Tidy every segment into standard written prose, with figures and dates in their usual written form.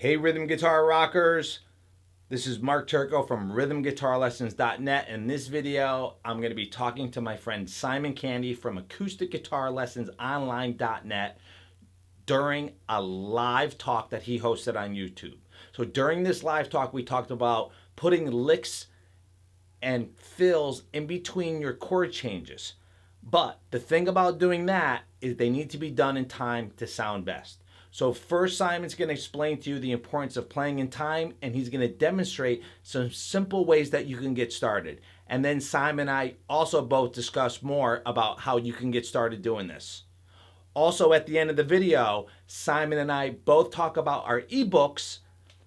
Hey, rhythm guitar rockers. This is Mark Turco from rhythmguitarlessons.net. In this video, I'm going to be talking to my friend Simon Candy from acousticguitarlessonsonline.net during a live talk that he hosted on YouTube. So during this live talk, we talked about putting licks and fills in between your chord changes. But the thing about doing that is they need to be done in time to sound best. So first, Simon's going to explain to you the importance of playing in time, and he's going to demonstrate some simple ways that you can get started. And then Simon and I also both discuss more about how you can get started doing this. Also, at the end of the video, Simon and I both talk about our ebooks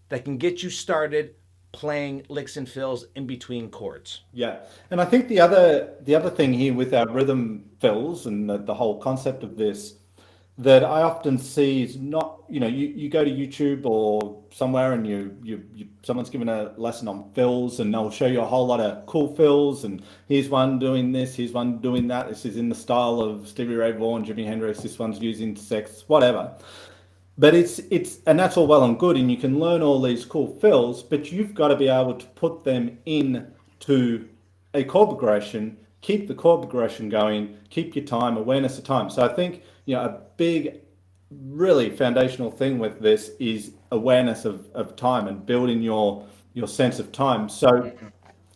that can get you started playing licks and fills in between chords. Yeah, and I think the other thing here with our rhythm fills and the whole concept of this that I often see is not, you go to YouTube or somewhere and you someone's given a lesson on fills and they'll show you a whole lot of cool fills and here's one doing this, here's one doing that. This is in the style of Stevie Ray Vaughan, Jimi Hendrix. This one's using sex, whatever. But it's and that's all well and good, and you can learn all these cool fills, but you've got to be able to put them in to a chord progression, keep the chord progression going, keep your time, awareness of time. So I think, a big, really foundational thing with this is awareness of time and building your sense of time. So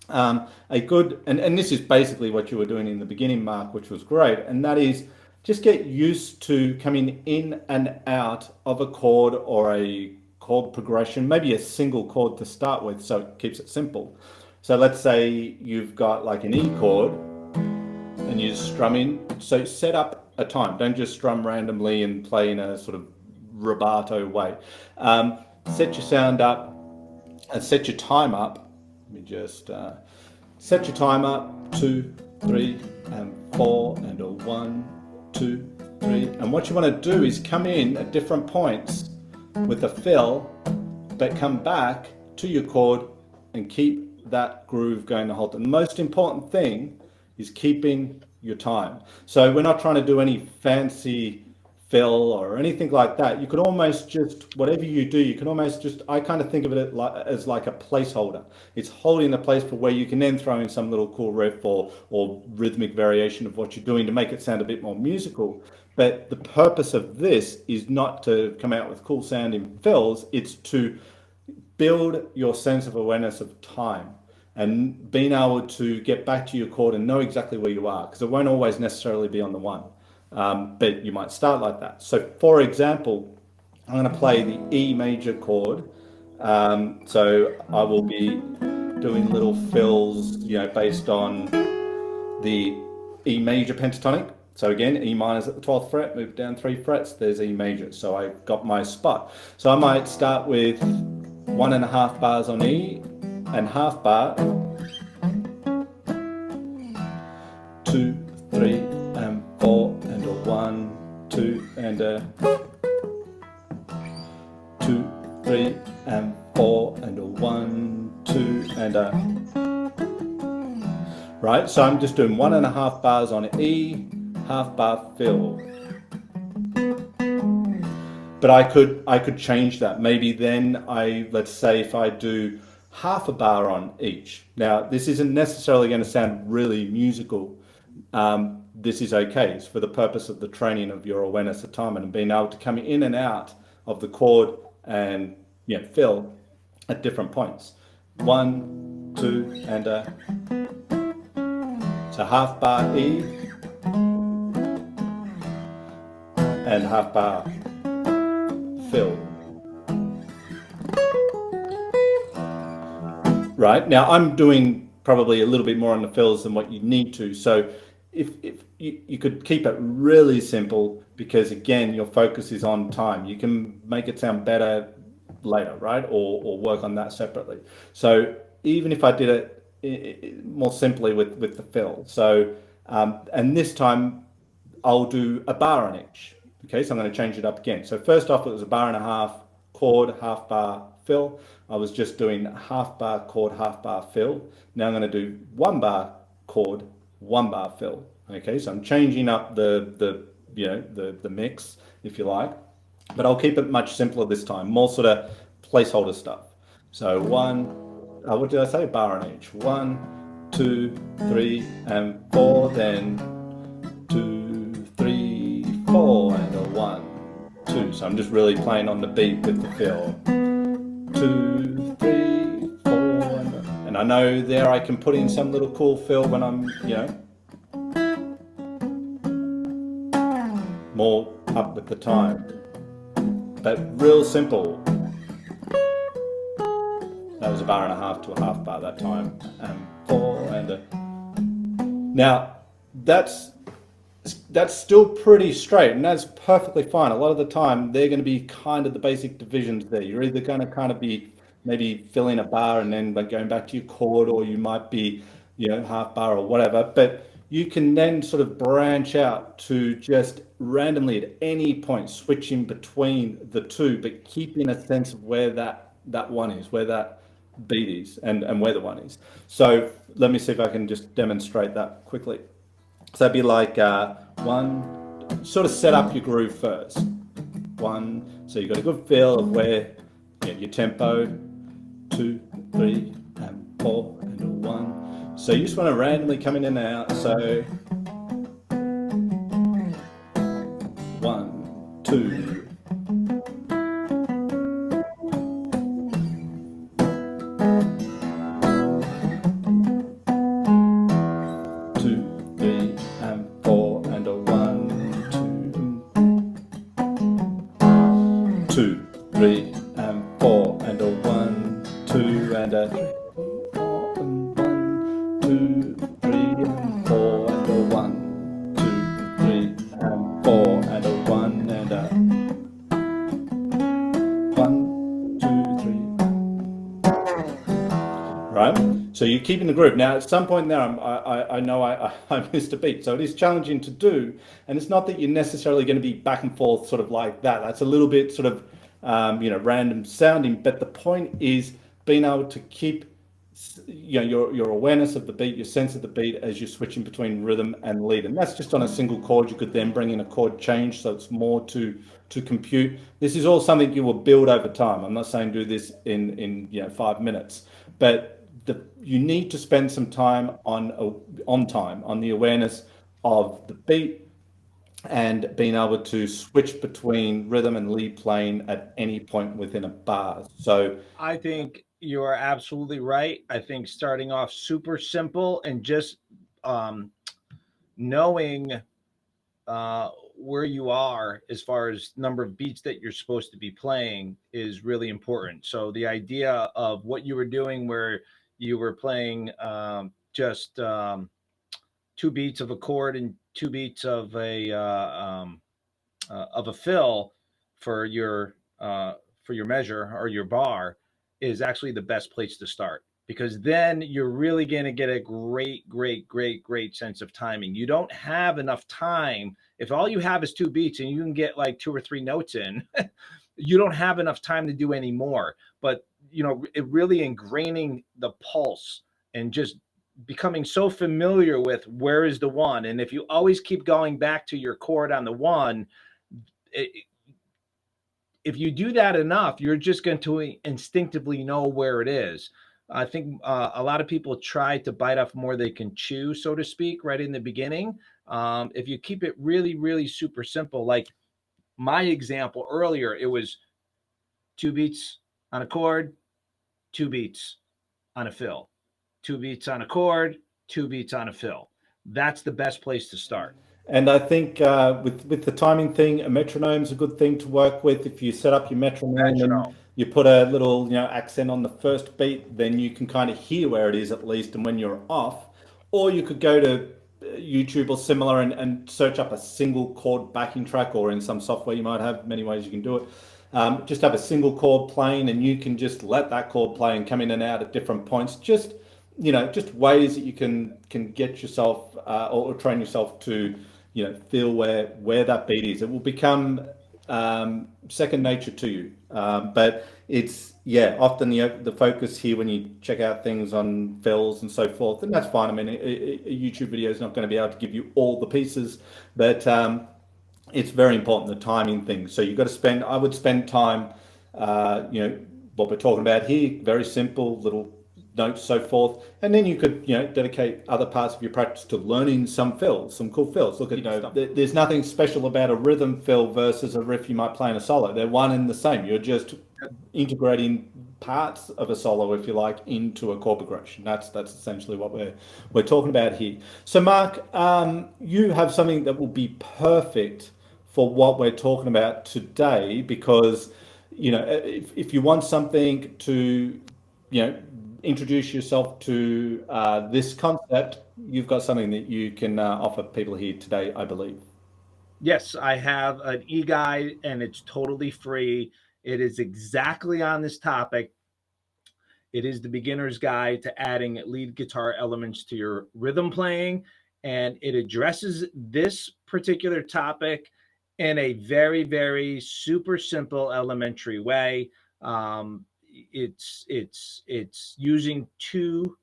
a good and this is basically what you were doing in the beginning, Mark, which was great, and that is just get used to coming in and out of a chord or a chord progression, maybe a single chord to start with, so it keeps it simple. So let's say you've got like an E chord and you're strumming, so set up a time. Don't just strum randomly and play in a sort of rubato way. Set your sound up and set your time up. Let me just set your time up, 2, 3, and 4, and a 1, 2, 3. And what you want to do is come in at different points with a fill, but come back to your chord and keep that groove going the whole time. The most important thing is keeping your time. So we're not trying to do any fancy fill or anything like that. You could almost just, whatever you do, you can almost just, I kind of think of it as like a placeholder. It's holding the place for where you can then throw in some little cool riff or rhythmic variation of what you're doing to make it sound a bit more musical. But the purpose of this is not to come out with cool sounding fills, it's to build your sense of awareness of time and being able to get back to your chord and know exactly where you are, because it won't always necessarily be on the one. But you might start like that. So for example, I'm going to play the E major chord. So I will be doing little fills, based on the E major pentatonic. So again, E minor is at the 12th fret, move down 3 frets, there's E major. So I've got my spot. So I might start with 1.5 bars on E and half bar, 2, 3, and 4, and a 1, 2, and a 2, 3, and 4, and a 1, 2, and a. Right, so I'm just doing 1.5 bars on E, half bar fill. But I could change that. Maybe then let's say if I do half a bar on each. Now, this isn't necessarily going to sound really musical. This is okay. It's for the purpose of the training of your awareness of time and being able to come in and out of the chord and fill at different points. 1, 2, and a. So half bar E and half bar fill. Right, now I'm doing probably a little bit more on the fills than what you need to. So if you could keep it really simple, because again, your focus is on time. You can make it sound better later, right? Or work on that separately. So even if I did it more simply with the fill. So, and this time I'll do a bar on each. Okay, so I'm going to change it up again. So first off, it was a bar and a half chord, half bar fill. I was just doing half bar chord, half bar fill. Now I'm going to do 1 bar chord, 1 bar fill. Okay, so I'm changing up the mix, if you like, but I'll keep it much simpler this time. More sort of placeholder stuff. So what did I say? Bar on each. 1, 2, 3, and 4. Then 2, 3, 4, and a 1, 2. So I'm just really playing on the beat with the fill. 2, 3, 4, and I know there I can put in some little cool fill when I'm, more up with the time. But real simple. That was a bar and a half to a half bar that time. 4 and a. Now that's still pretty straight, and that's perfectly fine. A lot of the time they're going to be kind of the basic divisions there. You're either going to kind of be maybe filling a bar and then like going back to your chord, or you might be, half bar or whatever. But you can then sort of branch out to just randomly at any point switching between the two, but keeping a sense of where that one is, where that beat is, and where the one is. So let me see if I can just demonstrate that quickly. So it'd be like 1, sort of set up your groove first. 1, so you've got a good feel of where your tempo. 2, 3, and 4, and a 1. So you just want to randomly come in and out. So 1, 2. 2, 3, and 4, and a 1, 2. 2, 3, and 4, and a 1, 2, and a 3, 4, and 1, 2, 3, and 4, and a 1, 2, 3, and 4, and a 1, and a 1, 2, 3. Right? So you're keeping the groove. Now, at some point there, I know I missed a beat. So it is challenging to do. And it's not that you're necessarily going to be back and forth sort of like that. That's a little bit sort of, random sounding. But the point is being able to keep, your awareness of the beat, your sense of the beat as you're switching between rhythm and lead. And that's just on a single chord. You could then bring in a chord change, so it's more to compute. This is all something you will build over time. I'm not saying do this in 5 minutes, but you need to spend some time on the awareness of the beat and being able to switch between rhythm and lead playing at any point within a bar. So I think you are absolutely right. I think starting off super simple and just knowing where you are as far as number of beats that you're supposed to be playing is really important. So the idea of what you were doing, where you were playing just 2 beats of a chord and 2 beats of a fill for your measure or your bar, is actually the best place to start, because then you're really going to get a great sense of timing. You don't have enough time if all you have is 2 beats and you can get like 2 or 3 notes in. You don't have enough time to do any more. But it really ingraining the pulse and just becoming so familiar with where is the 1, and if you always keep going back to your chord on the 1, if you do that enough, you're just going to instinctively know where it is. I think a lot of people try to bite off more they can chew, so to speak, right in the beginning. If you keep it really super simple, like my example earlier, it was 2 beats on a chord, 2 beats on a fill, 2 beats on a chord, 2 beats on a fill. That's the best place to start. And I think with the timing thing, a metronome's a good thing to work with. If you set up your metronome and you put a little accent on the first beat, then you can kind of hear where it is at least, and when you're off. Or you could go to YouTube or similar and search up a single chord backing track, or in some software you might have many ways you can do it. Just have a single chord playing, and you can just let that chord play and come in and out at different points. Just ways that you can get yourself or train yourself to feel where that beat is. It will become second nature to you. But it's often the focus here when you check out things on fills and so forth, and that's fine. I mean, a YouTube video is not going to be able to give you all the pieces, but it's very important, the timing thing. So you've got to I would spend time, what we're talking about here, very simple little notes, so forth. And then you could, dedicate other parts of your practice to learning some fills, some cool fills. Look at, there's nothing special about a rhythm fill versus a riff you might play in a solo. They're one and the same. You're just integrating parts of a solo, if you like, into a chord progression. That's essentially what we're talking about here. So, Mark, you have something that will be perfect for what we're talking about today, because if you want something to introduce yourself to this concept, you've got something that you can offer people here today, I believe. Yes, I have an e-guide and it's totally free. It is exactly on this topic. It is the beginner's guide to adding lead guitar elements to your rhythm playing, and it addresses this particular topic in a very, very super simple, elementary way. It's using two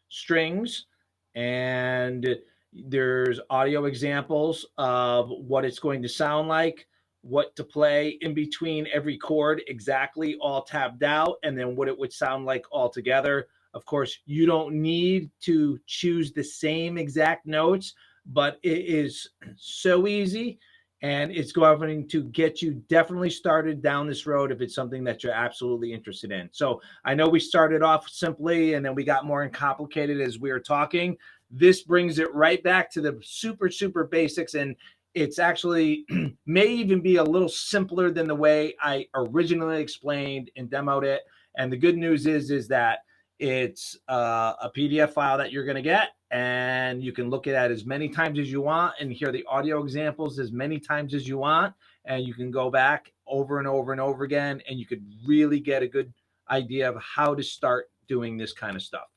strings, and there's audio examples of what it's going to sound like, what to play in between every chord exactly, all tapped out, and then what it would sound like all together. Of course, you don't need to choose the same exact notes, but it is so easy, and it's going to get you definitely started down this road if it's something that you're absolutely interested in. So I know we started off simply and then we got more complicated as we were talking. This brings it right back to the super, super basics. And it's actually may even be a little simpler than the way I originally explained and demoed it. And the good news is that it's a PDF file that you're going to get, and you can look at it as many times as you want and hear the audio examples as many times as you want. And you can go back over and over and over again, and you could really get a good idea of how to start doing this kind of stuff.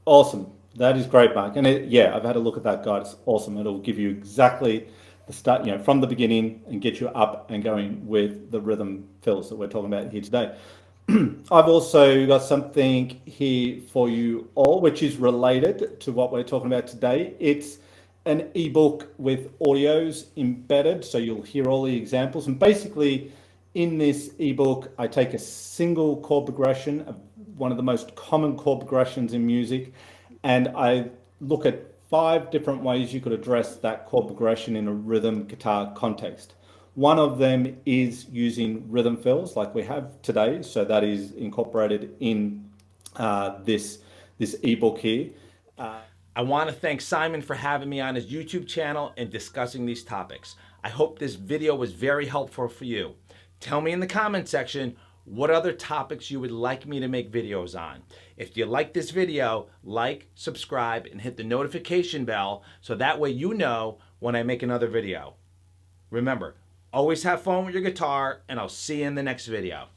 Awesome. That is great, Mark. And I've had a look at that guide. It's awesome. It'll give you exactly the start, from the beginning, and get you up and going with the rhythm fills that we're talking about here today. I've also got something here for you all, which is related to what we're talking about today. It's an ebook with audios embedded, so you'll hear all the examples. And basically, in this ebook, I take a single chord progression, one of the most common chord progressions in music, and I look at 5 different ways you could address that chord progression in a rhythm guitar context. One of them is using rhythm fills like we have today. So that is incorporated in this ebook here. I want to thank Simon for having me on his YouTube channel and discussing these topics. I hope this video was very helpful for you. Tell me in the comment section what other topics you would like me to make videos on. If you like this video, like, subscribe, and hit the notification bell so that way you know when I make another video. Remember, always have fun with your guitar, and I'll see you in the next video.